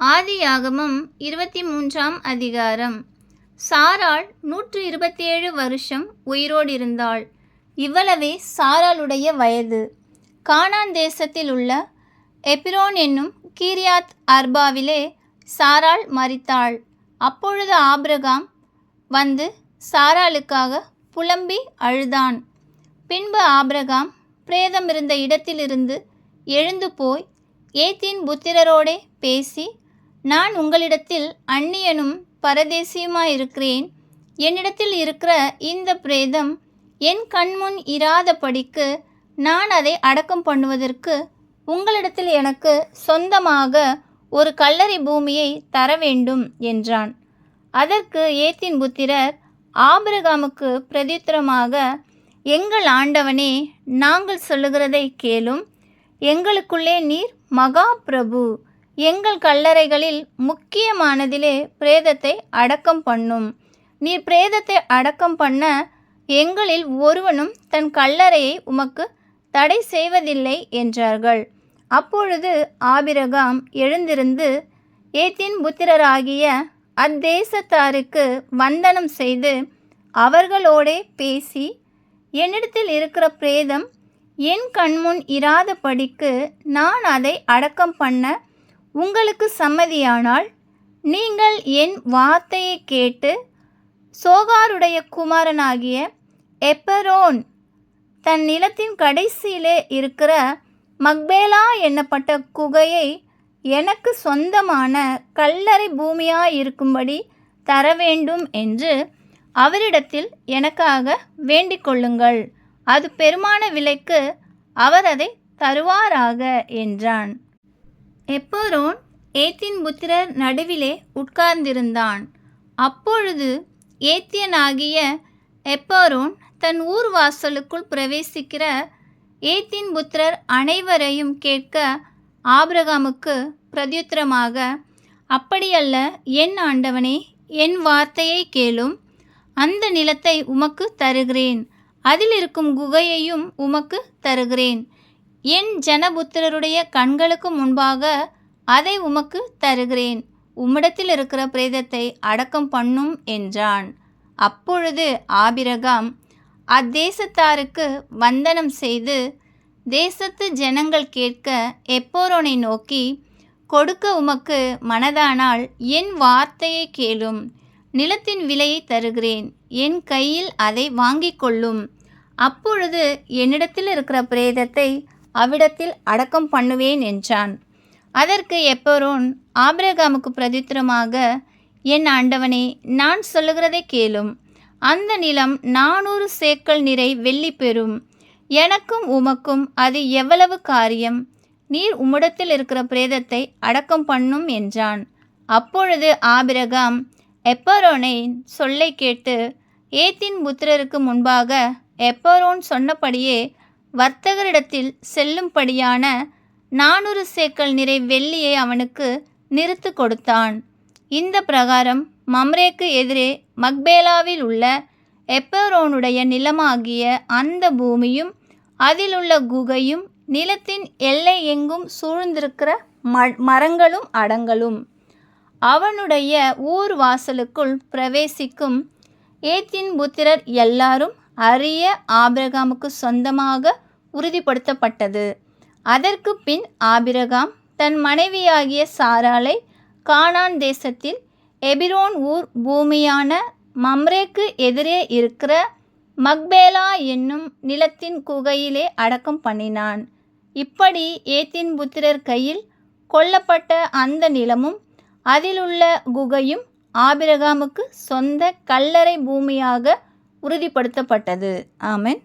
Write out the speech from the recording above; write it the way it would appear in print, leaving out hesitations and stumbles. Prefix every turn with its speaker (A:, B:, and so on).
A: ஆதியாகமம் 23ஆம் அதிகாரம். சாராள் 127 வருஷம் உயிரோடு இருந்தாள். இவ்வளவே சாராளுடைய வயது. கானான் தேசத்தில் உள்ள எபிரோன் என்னும் கீரியாத் அர்பாவிலே சாராள் மரித்தாள். அப்பொழுது ஆபிரகாம் வந்து சாராளுக்காக புலம்பி அழுதான். பின்பு ஆபிரகாம் பிரேதம் இருந்த இடத்திலிருந்து எழுந்து போய் ஏத்தின் புத்திரரோடே பேசி, நான் உங்களிடத்தில் அந்நியனும் பரதேசியுமாயிருக்கிறேன். என்னிடத்தில் இருக்கிற இந்த பிரேதம் என் கண்முன் இராதபடிக்கு நான் அதை அடக்கம் பண்ணுவதற்கு உங்களிடத்தில் எனக்கு சொந்தமாக ஒரு கல்லறை பூமியை தர வேண்டும் என்றான். அதற்கு ஏத்தின் புத்திரர் ஆபிரகாமுக்கு பிரதியுத்தரமாக, எங்கள் ஆண்டவனே, நாங்கள் சொல்லுகிறதை கேளும். எங்களுக்குள்ளே நீர் மகா பிரபு. எங்கள் கல்லறைகளில் முக்கியமானதிலே பிரேதத்தை அடக்கம் பண்ணும். நீர் பிரேதத்தை அடக்கம் பண்ண எங்களில் ஒருவனும் தன் கல்லறையை உமக்கு தடை செய்வதில்லை என்றார்கள். அப்பொழுது ஆபிரகாம் எழுந்திருந்து ஏத்தின் புத்திரராகிய அத்தேசத்தாருக்கு வந்தனம் செய்து அவர்களோடே பேசி, என்னிடத்தில் இருக்கிற பிரேதம் என் கண்முன் இராதபடிக்கு நான் அதை அடக்கம் பண்ண உங்களுக்கு சம்மதியானால், நீங்கள் என் வார்த்தையை கேட்டு சோகாருடைய குமாரனாகிய எப்பரோன் தன் நிலத்தின் கடைசியிலே இருக்கிற மக்பேலா என்னப்பட்ட குகையை எனக்கு சொந்தமான கல்லறை பூமியாயிருக்கும்படி தர வேண்டும் என்று அவரிடத்தில் எனக்காக வேண்டிக் கொள்ளுங்கள். அது பெருமான விலைக்கு அவர் அதை தருவாராக என்றான். எப்பரோன் ஏத்தின் புத்திரர் நடுவிலே உட்கார்ந்திருந்தான். அப்பொழுது ஏத்தியனாகிய எப்பரோன் தன் ஊர் வாசலுக்குள் பிரவேசிக்கிற ஏத்தின் புத்திரர் அனைவரையும் கேட்க ஆபிரகாமுக்கு பிரதியுத்தரமாக, அப்படியல்ல என் ஆண்டவனே, என் வார்த்தையை கேளும். அந்த நிலத்தை உமக்கு தருகிறேன், அதில் இருக்கும் குகையையும் உமக்கு தருகிறேன். என் ஜனபுத்திரருடைய கண்களுக்கு முன்பாக அதை உமக்கு தருகிறேன். உம்மிடத்தில் இருக்கிற பிரேதத்தை அடக்கம் பண்ணும் என்றான். அப்பொழுது ஆபிரகாம் அத்தேசத்தாருக்கு வந்தனம் செய்து தேசத்து ஜனங்கள் கேட்க எப்பரோனை நோக்கி, கொடுக்க உமக்கு மனதானால் என் வார்த்தையை கேளும். நிலத்தின் விலையை தருகிறேன், என் கையில் அதை வாங்கிக் கொள்ளும். அப்பொழுது என்னிடத்தில் இருக்கிற பிரேதத்தை அவ்விடத்தில் அடக்கம் பண்ணுவேன் என்றான். அதற்கு எப்பரோன் ஆபிரகாமுக்கு பிரதியுத்தரமாக, என் ஆண்டவனே, நான் சொல்லுகிறதை கேளும். அந்த நிலம் 400 சேக்கல் நிறை வெள்ளி பெறும். எனக்கும் உமக்கும் அது எவ்வளவு காரியம்? நீர் உம்மிடத்தில் இருக்கிற பிரேதத்தை அடக்கம் பண்ணும் என்றான். அப்பொழுது ஆபிரகாம் எப்பரோனை சொல்லை கேட்டு ஏத்தின் புத்திரருக்கு முன்பாக எப்பரோன் சொன்னபடியே வர்த்தகரிடத்தில் செல்லும்படியான 400 சேக்கல் நிறை வெள்ளியை அவனுக்கு நிறுத்து கொடுத்தான். இந்த பிரகாரம் மம்ரேக்கு எதிரே மக்பேலாவில் உள்ள எப்பரோனுடைய நிலமாகிய அந்த பூமியும் அதிலுள்ள குகையும் நிலத்தின் எல்லை எங்கும் சூழ்ந்திருக்கிற மரங்களும் அடங்களும் அவனுடைய ஊர் வாசலுக்குள் பிரவேசிக்கும் ஏத்தின் புத்திரர் எல்லாரும் அறிய ஆபிரகாமுக்கு சொந்தமாக உறுதிப்படுத்தப்பட்டது. அதற்கு பின் ஆபிரகாம் தன் மனைவியாகிய சாராளை கானான் தேசத்தில் எபிரோன் ஊர் பூமியான மம்ரேக்கு எதிரே இருக்கிற மக்பேலா என்னும் நிலத்தின் குகையிலே அடக்கம் பண்ணினான். இப்படி ஏத்தின் புத்திரர் கையில் கொல்லப்பட்ட அந்த நிலமும் அதிலுள்ள குகையும் ஆபிரகாமுக்கு சொந்த கல்லறை பூமியாக உறுதிப்படுத்தப்பட்டது. ஆமென்.